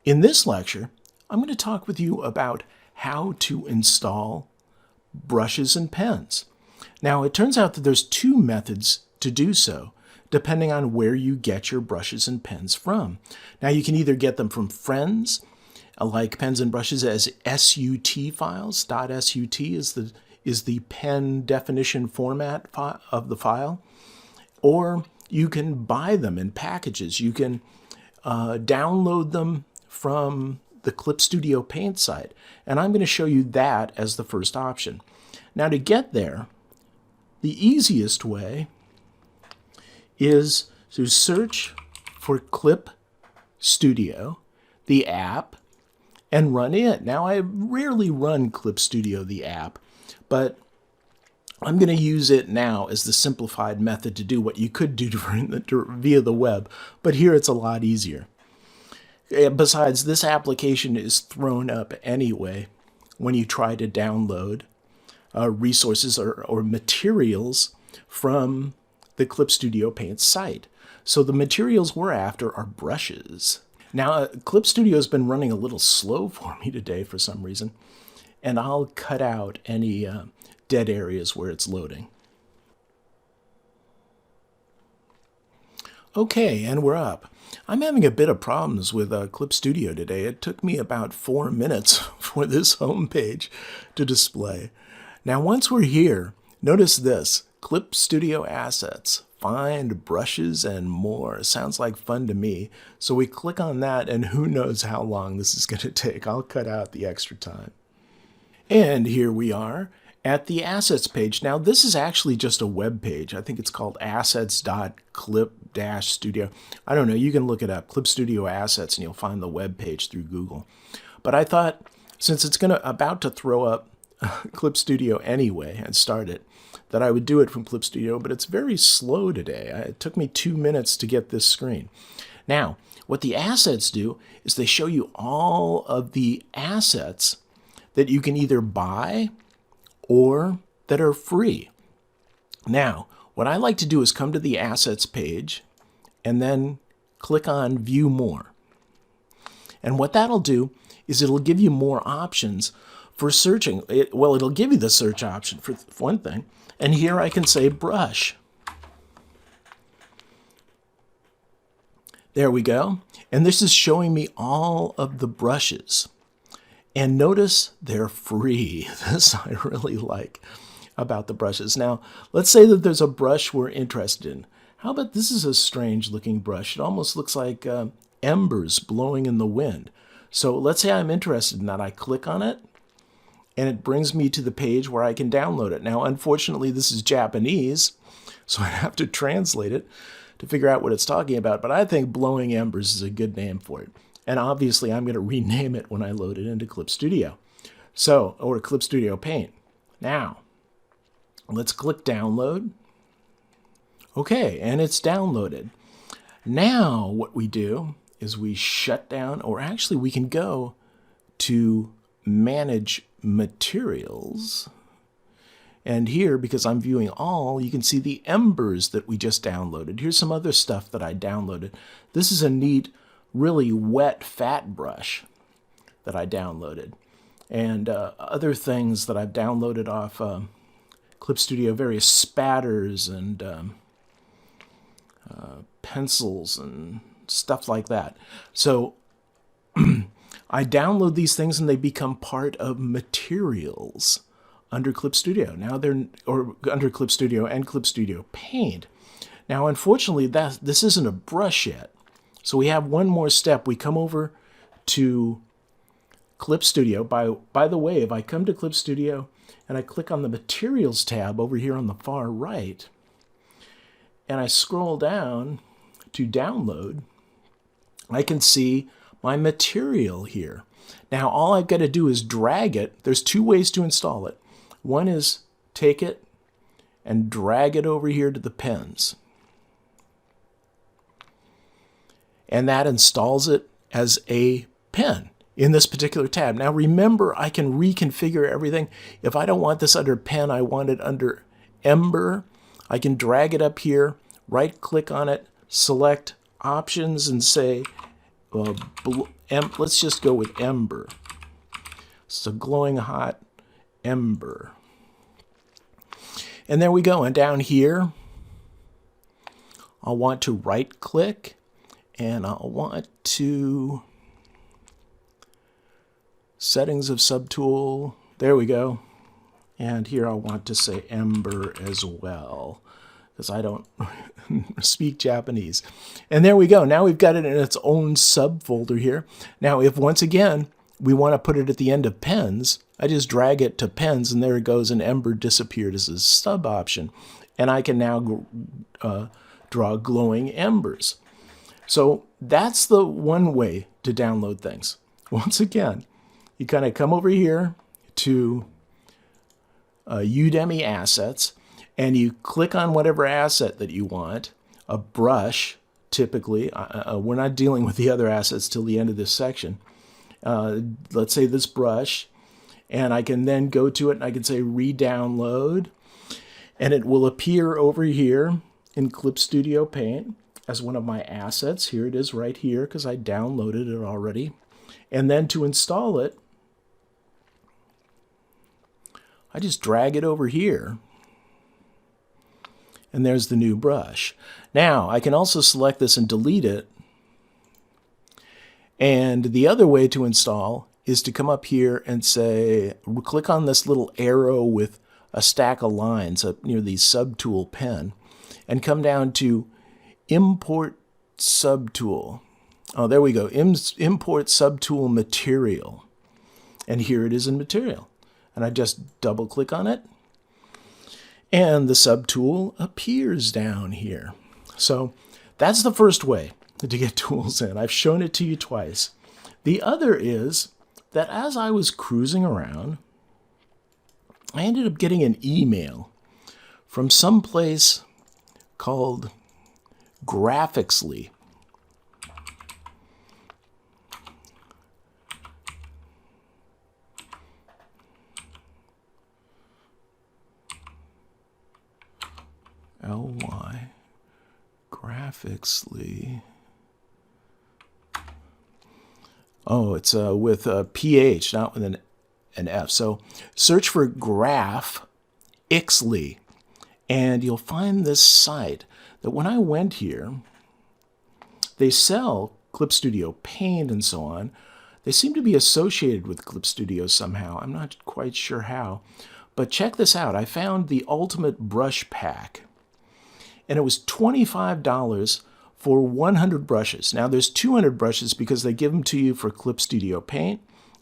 In this lecture, I'm going to talk with you about how to install brushes and pens. Now, it turns out that there's two methods to do so, depending on where you get your brushes and pens from. Now, you can either get them from friends, like pens and brushes as SUT files. .sut is the pen definition format of the file. Or you can buy them in packages. You can download them from the Clip Studio Paint site. And I'm going to show you that as the first option. Now, to get there, the easiest way is to search for Clip Studio, the app, and run it. Now, I rarely run Clip Studio, the app, but I'm going to use it now as the simplified method to do what you could do via the web, but here it's a lot easier. Besides, this application is thrown up anyway when you try to download resources or materials from the Clip Studio Paint site. So the materials we're after are brushes. Now, Clip Studio has been running a little slow for me today for some reason, and I'll cut out any dead areas where it's loading. Okay, and we're up. I'm having a bit of problems with Clip Studio today. It took me about 4 minutes for this home page to display. Now, once we're here, notice this, Clip Studio Assets, Find Brushes and More. Sounds like fun to me. So we click on that, and who knows how long this is going to take. I'll cut out the extra time. And here we are at the Assets page. Now, this is actually just a web page. I think it's called assets.clip-studio. I don't know. You can look it up, Clip Studio Assets, and you'll find the web page through Google. But I thought, since it's about to throw up Clip Studio anyway and start it, that I would do it from Clip Studio, but it's very slow today. It took me 2 minutes to get this screen. Now, what the assets do is they show you all of the assets that you can either buy or that are free. Now, what I like to do is come to the assets page and then click on View More. And what that'll do is it'll give you more options for searching. It'll give you the search option for one thing. And here I can say brush. There we go. And this is showing me all of the brushes. And notice they're free. This I really like about the brushes. Now, let's say that there's a brush we're interested in. How about this is a strange looking brush. It almost looks like embers blowing in the wind. So let's say I'm interested in that. I click on it, and it brings me to the page where I can download it. Now, unfortunately, this is Japanese, so I have to translate it to figure out what it's talking about. But I think blowing embers is a good name for it. And obviously, I'm going to rename it when I load it into Clip Studio. Or Clip Studio Paint. Now, let's click Download. Okay, and it's downloaded. Now, what we do is we shut down, or actually we can go to Manage Materials. And here, because I'm viewing all, you can see the embers that we just downloaded. Here's some other stuff that I downloaded. This is a neat, really wet, fat brush that I downloaded. And other things that I've downloaded off Clip Studio, various spatters and pencils and stuff like that. So I download these things and they become part of materials under Clip Studio. Now under Clip Studio and Clip Studio Paint. Now, unfortunately, this isn't a brush yet. So we have one more step. We come over to Clip Studio. By the way, if I come to Clip Studio and I click on the Materials tab over here on the far right, and I scroll down to Download, I can see my material here. Now, all I've got to do is drag it. There's two ways to install it. One is take it and drag it over here to the pens. And that installs it as a pen in this particular tab. Now remember, I can reconfigure everything. If I don't want this under pen, I want it under ember, I can drag it up here, right click on it, select options and say let's just go with ember. So glowing hot ember. And there we go. And down here, I'll want to right click and I'll want to settings of subtool. There we go. And here I'll want to say ember as well, because I don't speak Japanese. And there we go. Now we've got it in its own subfolder here. Now, if once again we want to put it at the end of pens, I just drag it to pens, and there it goes, and ember disappeared as a sub option. And I can now draw glowing embers. So that's the one way to download things. Once again, you kind of come over here to Udemy assets, and you click on whatever asset that you want, a brush, typically. We're not dealing with the other assets till the end of this section. Let's say this brush, and I can then go to it and I can say re-download, and it will appear over here in Clip Studio Paint as one of my assets. Here it is right here because I downloaded it already. And then to install it, I just drag it over here, and there's the new brush. Now, I can also select this and delete it. And the other way to install is to come up here and say, click on this little arrow with a stack of lines up near the subtool pen, and come down to Import Subtool. Oh, there we go. Import Subtool Material. And here it is in Material. And I just double click on it, and the subtool appears down here. So that's the first way to get tools in. I've shown it to you twice. The other is that as I was cruising around, I ended up getting an email from some place called Graphixly. L-Y, Graphixly. Oh, it's with a PH, not with an F. So search for Graphixly, and you'll find this site that when I went here, they sell Clip Studio Paint and so on. They seem to be associated with Clip Studio somehow. I'm not quite sure how. But check this out. I found the Ultimate Brush Pack, and it was $25 for 100 brushes. Now there's 200 brushes because they give them to you for Clip Studio Paint,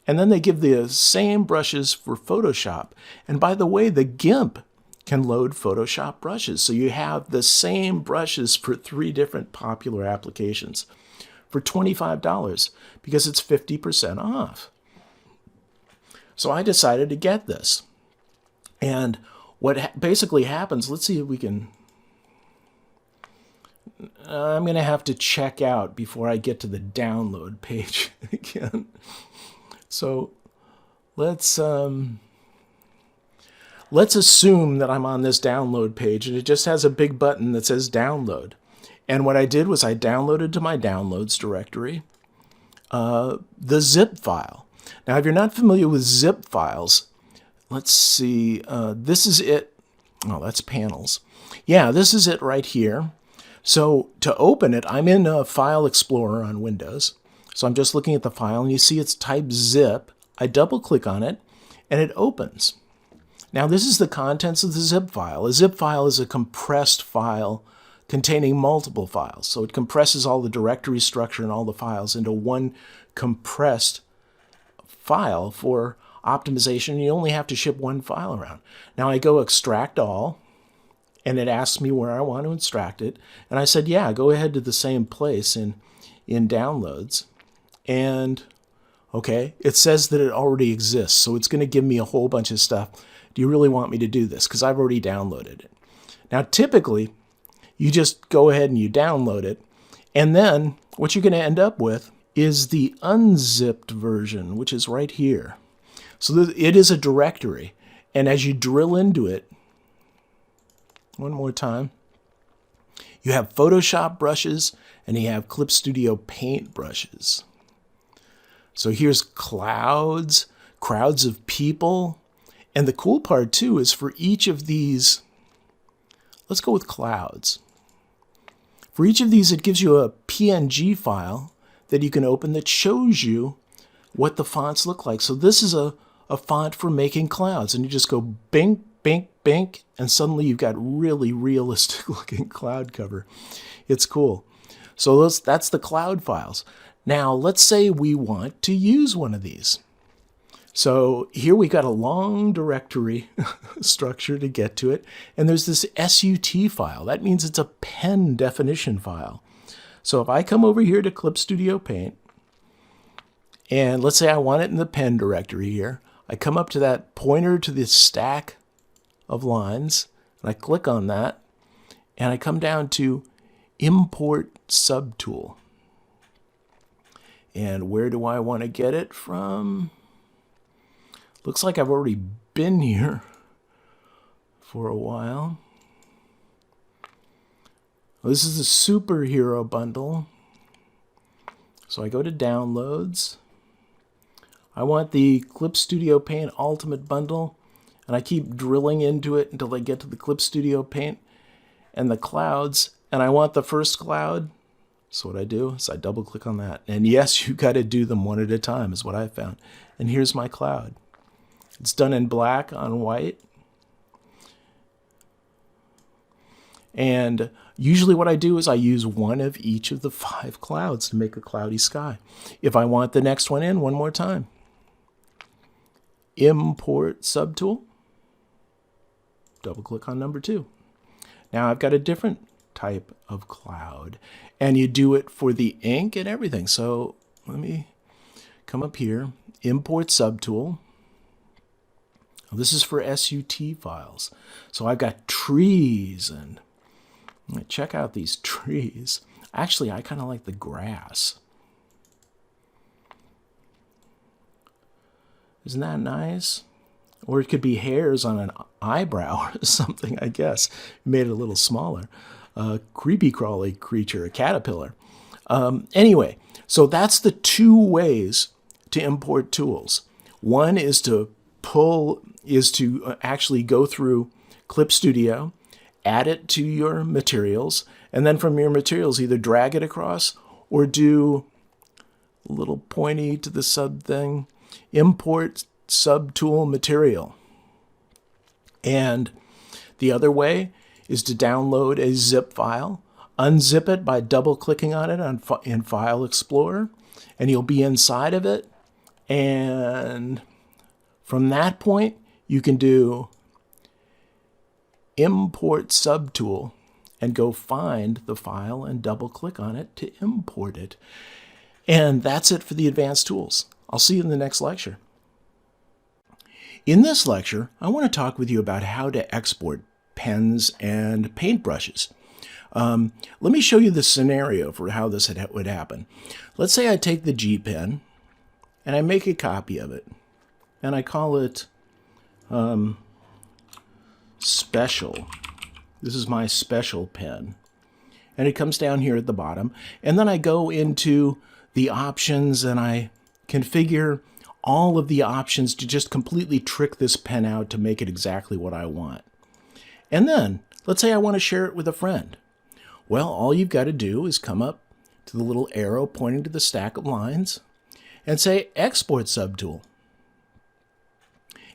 and then they give the same brushes for Photoshop. And by the way, the GIMP can load Photoshop brushes, so you have the same brushes for 3 different popular applications for $25 because it's 50% off. So I decided to get this. And what basically happens, let's see if we can... I'm going to have to check out before I get to the download page again. So let's assume that I'm on this download page, and it just has a big button that says download. And what I did was I downloaded to my downloads directory the zip file. Now, if you're not familiar with zip files, let's see. This is it. Oh, that's panels. Yeah, this is it right here. So to open it, I'm in a File Explorer on Windows. So I'm just looking at the file, and you see it's typed zip. I double click on it, and it opens. Now this is the contents of the zip file. A zip file is a compressed file containing multiple files. So it compresses all the directory structure and all the files into one compressed file for optimization. You only have to ship one file around. Now I go extract all, and it asks me where I want to extract it. And I said, yeah, go ahead to the same place in downloads. And okay, it says that it already exists. So it's going to give me a whole bunch of stuff. Do you really want me to do this? Because I've already downloaded it. Now, typically, you just go ahead and you download it. And then what you're going to end up with is the unzipped version, which is right here. So it is a directory. And as you drill into it, one more time, you have Photoshop brushes and you have Clip Studio Paint brushes. So here's clouds, crowds of people. And the cool part too is for each of these, let's go with clouds. For each of these, it gives you a PNG file that you can open that shows you what the fonts look like. So this is a font for making clouds, and you just go bink, bink, bink, and suddenly you've got really realistic looking cloud cover. It's cool. So that's the cloud files. Now let's say we want to use one of these. So here we got a long directory structure to get to it, and there's this SUT file. That means it's a pen definition file. So if I come over here to Clip Studio Paint, and let's say I want it in the pen directory here, I come up to that pointer to this stack of lines, and I click on that, and I come down to Import Subtool. And where do I want to get it from? Looks like I've already been here for a while. This is the superhero bundle. So I go to downloads. I want the Clip Studio Paint Ultimate Bundle, and I keep drilling into it until I get to the Clip Studio Paint and the clouds, and I want the first cloud. So what I do is I double click on that. And yes, you got to do them one at a time is what I found. And here's my cloud. It's done in black on white. And usually what I do is I use one of each of the 5 clouds to make a cloudy sky. If I want the next one in, one more time. Import Subtool. Double click on number 2. Now I've got a different type of cloud. And you do it for the ink and everything. So let me come up here. Import Subtool. This is for SUT files. So I've got trees, and check out these trees. Actually, I kind of like the grass. Isn't that nice? Or it could be hairs on an eyebrow or something, I guess. Made it a little smaller. A creepy crawly creature, a caterpillar. Anyway, so that's the 2 ways to import tools. One is to actually go through Clip Studio, add it to your materials, and then from your materials either drag it across or do a little pointy to the sub thing, import subtool material. And the other way is to download a zip file, unzip it by double clicking on it in File Explorer, and you'll be inside of it. And from that point, you can do Import Subtool and go find the file and double click on it to import it. And that's it for the advanced tools. I'll see you in the next lecture. In this lecture, I want to talk with you about how to export pens and paintbrushes. Let me show you the scenario for how this would happen. Let's say I take the G pen and I make a copy of it, and I call it Special. This is my special pen. And it comes down here at the bottom. And then I go into the options and I configure all of the options to just completely trick this pen out to make it exactly what I want. And then, let's say I want to share it with a friend. Well, all you've got to do is come up to the little arrow pointing to the stack of lines and say Export Subtool.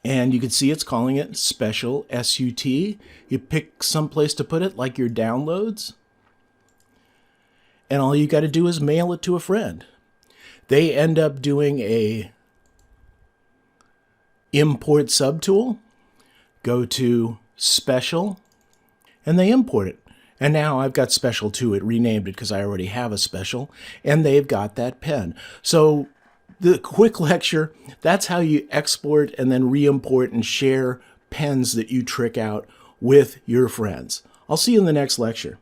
And you can see it's calling it Special SUT. You pick some place to put it, like your downloads. And all you got to do is mail it to a friend. They end up doing a Import Subtool, go to Special, and they import it. And now I've got Special 2. It renamed it because I already have a Special, and they've got that pen. So the quick lecture, that's how you export and then re-import and share pens that you trick out with your friends. I'll see you in the next lecture.